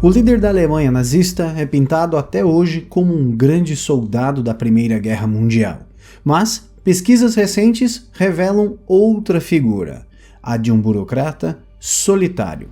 O líder da Alemanha nazista é pintado até hoje como um grande soldado da Primeira Guerra Mundial. Mas pesquisas recentes revelam outra figura, a de um burocrata solitário.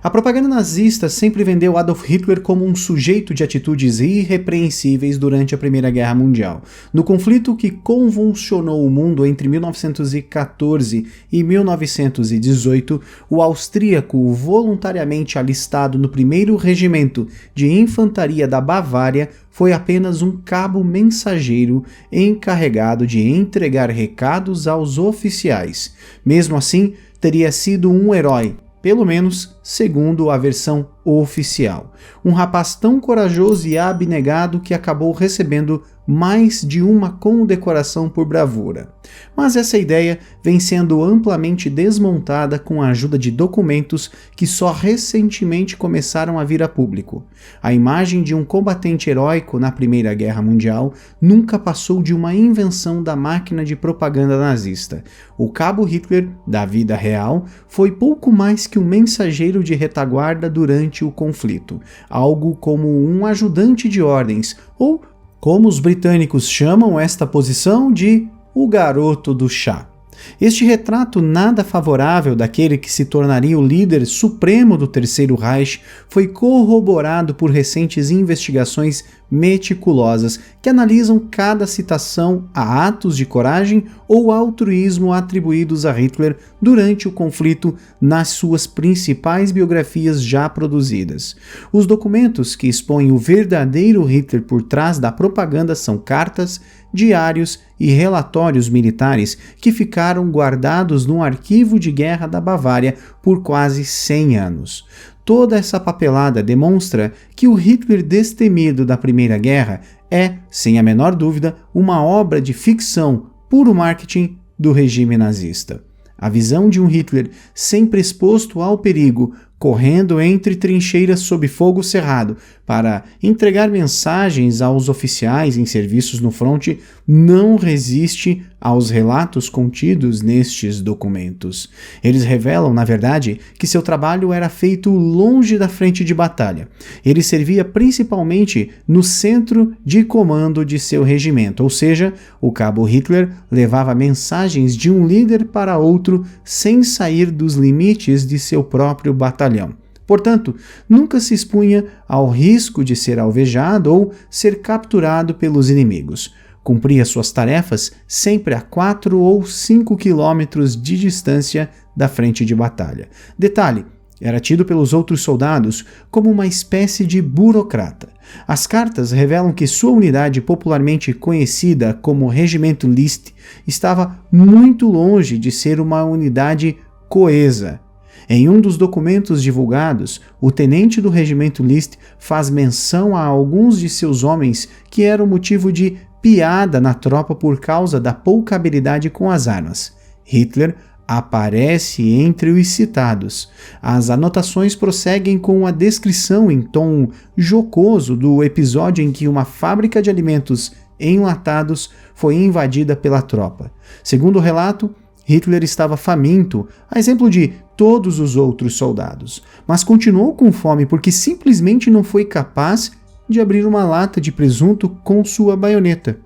A propaganda nazista sempre vendeu Adolf Hitler como um sujeito de atitudes irrepreensíveis durante a Primeira Guerra Mundial. No conflito que convulsionou o mundo entre 1914 e 1918, o austríaco voluntariamente alistado no 1º Regimento de Infantaria da Bavária foi apenas um cabo mensageiro encarregado de entregar recados aos oficiais. Mesmo assim, teria sido um herói, pelo menos segundo a versão oficial. Um rapaz tão corajoso e abnegado que acabou recebendo mais de uma condecoração por bravura. Mas essa ideia vem sendo amplamente desmontada com a ajuda de documentos que só recentemente começaram a vir a público. A imagem de um combatente heróico na Primeira Guerra Mundial nunca passou de uma invenção da máquina de propaganda nazista. O cabo Hitler, da vida real, foi pouco mais que um mensageiro de retaguarda durante o conflito, algo como um ajudante de ordens, ou como os britânicos chamam esta posição de o garoto do chá. Este retrato nada favorável daquele que se tornaria o líder supremo do Terceiro Reich foi corroborado por recentes investigações meticulosas que analisam cada citação a atos de coragem ou altruísmo atribuídos a Hitler durante o conflito nas suas principais biografias já produzidas. Os documentos que expõem o verdadeiro Hitler por trás da propaganda são cartas, diários e relatórios militares que ficaram guardados no arquivo de guerra da Bavária por quase 100 anos. Toda essa papelada demonstra que o Hitler destemido da Primeira Guerra é, sem a menor dúvida, uma obra de ficção, puro marketing do regime nazista. A visão de um Hitler sempre exposto ao perigo, correndo entre trincheiras sob fogo cerrado para entregar mensagens aos oficiais em serviços no fronte, não resiste aos relatos contidos nestes documentos. Eles revelam, na verdade, que seu trabalho era feito longe da frente de batalha. Ele servia principalmente no centro de comando de seu regimento, ou seja, o cabo Hitler levava mensagens de um líder para outro sem sair dos limites de seu próprio batalhão. Portanto, nunca se expunha ao risco de ser alvejado ou ser capturado pelos inimigos. Cumpria suas tarefas sempre a 4 ou 5 quilômetros de distância da frente de batalha. Detalhe, era tido pelos outros soldados como uma espécie de burocrata. As cartas revelam que sua unidade, popularmente conhecida como Regimento List, estava muito longe de ser uma unidade coesa. Em um dos documentos divulgados, o tenente do Regimento List faz menção a alguns de seus homens que eram motivo de piada na tropa por causa da pouca habilidade com as armas. Hitler aparece entre os citados. As anotações prosseguem com a descrição em tom jocoso do episódio em que uma fábrica de alimentos enlatados foi invadida pela tropa. Segundo o relato, Hitler estava faminto, a exemplo de todos os outros soldados, mas continuou com fome porque simplesmente não foi capaz de abrir uma lata de presunto com sua baioneta.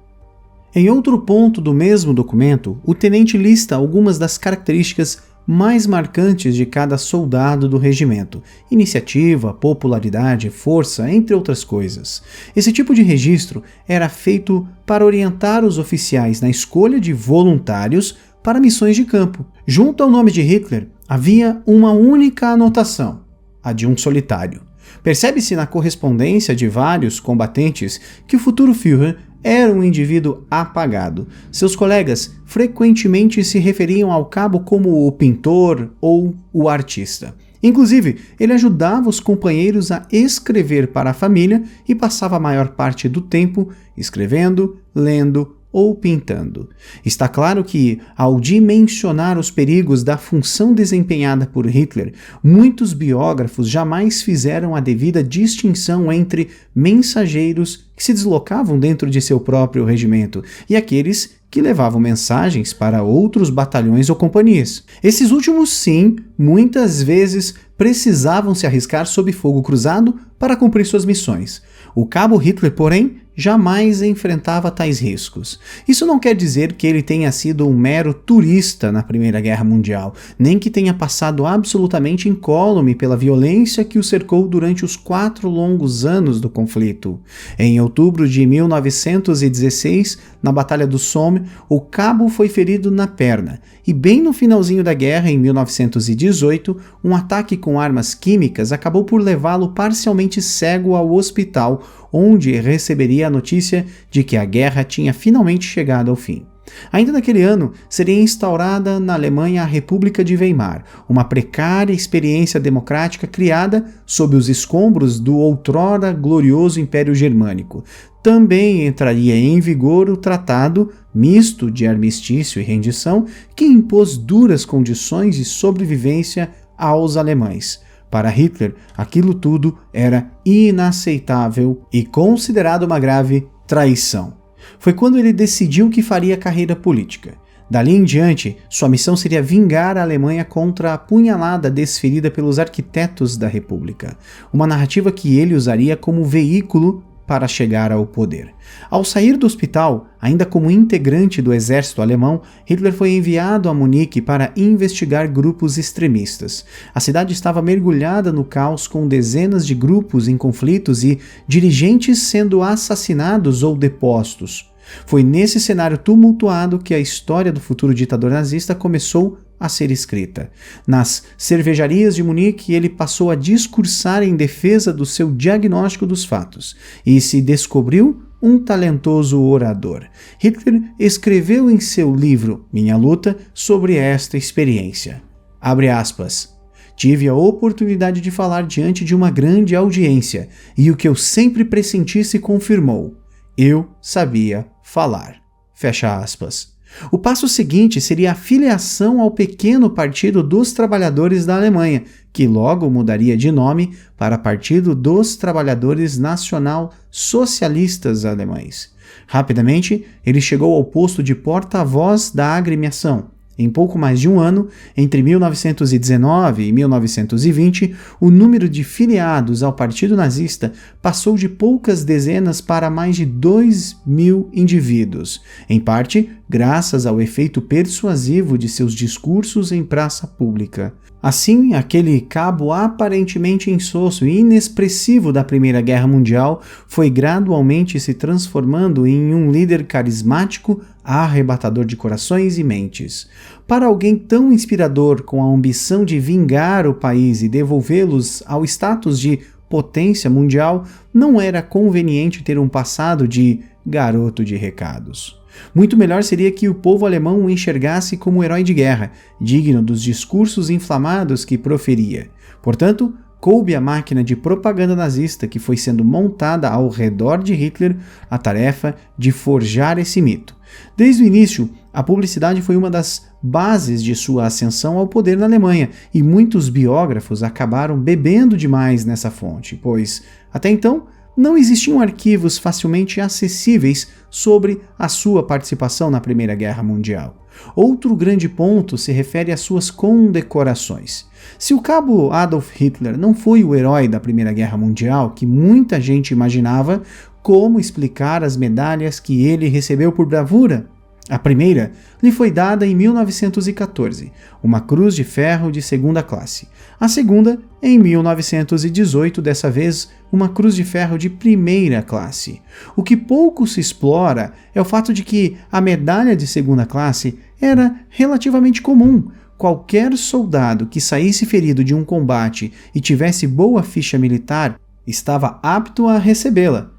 Em outro ponto do mesmo documento, o tenente lista algumas das características mais marcantes de cada soldado do regimento: iniciativa, popularidade, força, entre outras coisas. Esse tipo de registro era feito para orientar os oficiais na escolha de voluntários para missões de campo. Junto ao nome de Hitler, havia uma única anotação, a de um solitário. Percebe-se na correspondência de vários combatentes que o futuro Führer era um indivíduo apagado. Seus colegas frequentemente se referiam ao cabo como o pintor ou o artista. Inclusive, ele ajudava os companheiros a escrever para a família e passava a maior parte do tempo escrevendo, lendo ou pintando. Está claro que, ao dimensionar os perigos da função desempenhada por Hitler, muitos biógrafos jamais fizeram a devida distinção entre mensageiros que se deslocavam dentro de seu próprio regimento e aqueles que levavam mensagens para outros batalhões ou companhias. Esses últimos, sim, muitas vezes precisavam se arriscar sob fogo cruzado para cumprir suas missões. O cabo Hitler, porém, jamais enfrentava tais riscos. Isso não quer dizer que ele tenha sido um mero turista na Primeira Guerra Mundial, nem que tenha passado absolutamente incólume pela violência que o cercou durante os 4 longos anos do conflito. Em outubro de 1916, na Batalha do Somme, o cabo foi ferido na perna, e bem no finalzinho da guerra, em 1918, um ataque com armas químicas acabou por levá-lo parcialmente cego ao hospital, onde receberia a notícia de que a guerra tinha finalmente chegado ao fim. Ainda naquele ano, seria instaurada na Alemanha a República de Weimar, uma precária experiência democrática criada sob os escombros do outrora glorioso Império Germânico. Também entraria em vigor o tratado misto de armistício e rendição que impôs duras condições de sobrevivência aos alemães. Para Hitler, aquilo tudo era inaceitável e considerado uma grave traição. Foi quando ele decidiu que faria carreira política. Dali em diante, sua missão seria vingar a Alemanha contra a punhalada desferida pelos arquitetos da República, uma narrativa que ele usaria como veículo para chegar ao poder. Ao sair do hospital, ainda como integrante do exército alemão, Hitler foi enviado a Munique para investigar grupos extremistas. A cidade estava mergulhada no caos, com dezenas de grupos em conflitos e dirigentes sendo assassinados ou depostos. Foi nesse cenário tumultuado que a história do futuro ditador nazista começou a ser escrita. Nas cervejarias de Munique, ele passou a discursar em defesa do seu diagnóstico dos fatos e se descobriu um talentoso orador. Hitler escreveu em seu livro Minha Luta sobre esta experiência. Abre aspas. Tive a oportunidade de falar diante de uma grande audiência e o que eu sempre pressenti se confirmou. Eu sabia falar. Fecha aspas. O passo seguinte seria a filiação ao pequeno Partido dos Trabalhadores da Alemanha, que logo mudaria de nome para Partido dos Trabalhadores Nacional Socialistas Alemães. Rapidamente, ele chegou ao posto de porta-voz da agremiação. Em pouco mais de um ano, entre 1919 e 1920, o número de filiados ao Partido Nazista passou de poucas dezenas para mais de 2.000 indivíduos, em parte graças ao efeito persuasivo de seus discursos em praça pública. Assim, aquele cabo aparentemente insosso e inexpressivo da Primeira Guerra Mundial foi gradualmente se transformando em um líder carismático, arrebatador de corações e mentes. Para alguém tão inspirador, com a ambição de vingar o país e devolvê-los ao status de potência mundial, não era conveniente ter um passado de garoto de recados. Muito melhor seria que o povo alemão o enxergasse como herói de guerra, digno dos discursos inflamados que proferia. Portanto, coube à máquina de propaganda nazista que foi sendo montada ao redor de Hitler a tarefa de forjar esse mito. Desde o início, a publicidade foi uma das bases de sua ascensão ao poder na Alemanha, e muitos biógrafos acabaram bebendo demais nessa fonte, pois, até então, não existiam arquivos facilmente acessíveis sobre a sua participação na Primeira Guerra Mundial. Outro grande ponto se refere às suas condecorações. Se o cabo Adolf Hitler não foi o herói da Primeira Guerra Mundial que muita gente imaginava, como explicar as medalhas que ele recebeu por bravura? A primeira lhe foi dada em 1914, uma Cruz de Ferro de segunda classe. A segunda, em 1918, dessa vez, uma Cruz de Ferro de primeira classe. O que pouco se explora é o fato de que a medalha de segunda classe era relativamente comum. Qualquer soldado que saísse ferido de um combate e tivesse boa ficha militar estava apto a recebê-la.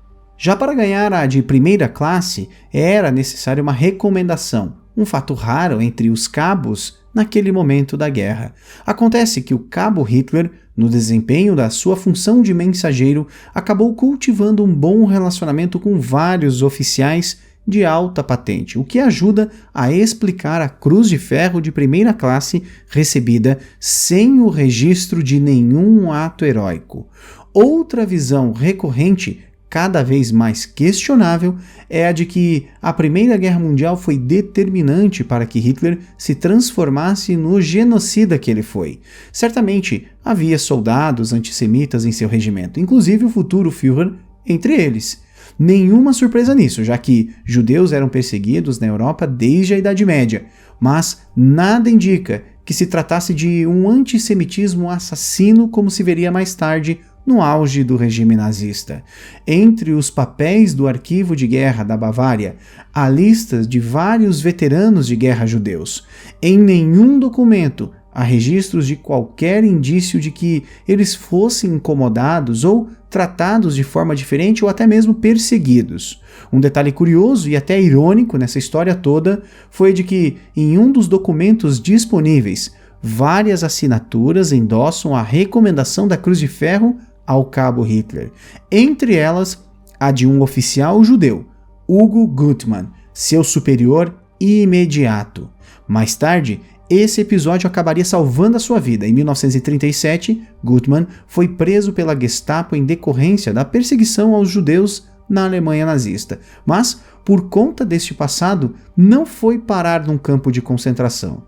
Já para ganhar a de primeira classe, era necessária uma recomendação, um fato raro entre os cabos naquele momento da guerra. Acontece que o cabo Hitler, no desempenho da sua função de mensageiro, acabou cultivando um bom relacionamento com vários oficiais de alta patente, o que ajuda a explicar a Cruz de Ferro de primeira classe recebida sem o registro de nenhum ato heróico. Outra visão recorrente cada vez mais questionável é a de que a Primeira Guerra Mundial foi determinante para que Hitler se transformasse no genocida que ele foi. Certamente havia soldados antissemitas em seu regimento, inclusive o futuro Führer entre eles. Nenhuma surpresa nisso, já que judeus eram perseguidos na Europa desde a Idade Média, mas nada indica que se tratasse de um antissemitismo assassino como se veria mais tarde no auge do regime nazista. Entre os papéis do arquivo de guerra da Bavária, há listas de vários veteranos de guerra judeus. Em nenhum documento há registros de qualquer indício de que eles fossem incomodados ou tratados de forma diferente ou até mesmo perseguidos. Um detalhe curioso e até irônico nessa história toda foi de que, em um dos documentos disponíveis, várias assinaturas endossam a recomendação da Cruz de Ferro ao cabo Hitler. Entre elas, a de um oficial judeu, Hugo Gutmann, seu superior imediato. Mais tarde, esse episódio acabaria salvando a sua vida. Em 1937, Gutmann foi preso pela Gestapo em decorrência da perseguição aos judeus na Alemanha nazista, mas, por conta deste passado, não foi parar num campo de concentração.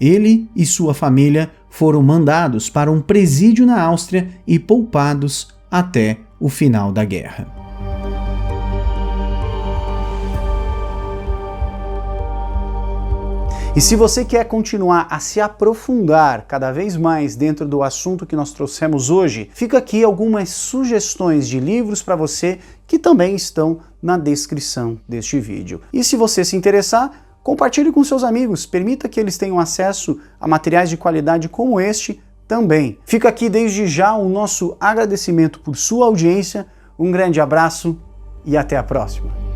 Ele e sua família foram mandados para um presídio na Áustria e poupados até o final da guerra. E se você quer continuar a se aprofundar cada vez mais dentro do assunto que nós trouxemos hoje, fica aqui algumas sugestões de livros para você que também estão na descrição deste vídeo. E se você se interessar, compartilhe com seus amigos, permita que eles tenham acesso a materiais de qualidade como este também. Fica aqui desde já o nosso agradecimento por sua audiência, um grande abraço e até a próxima.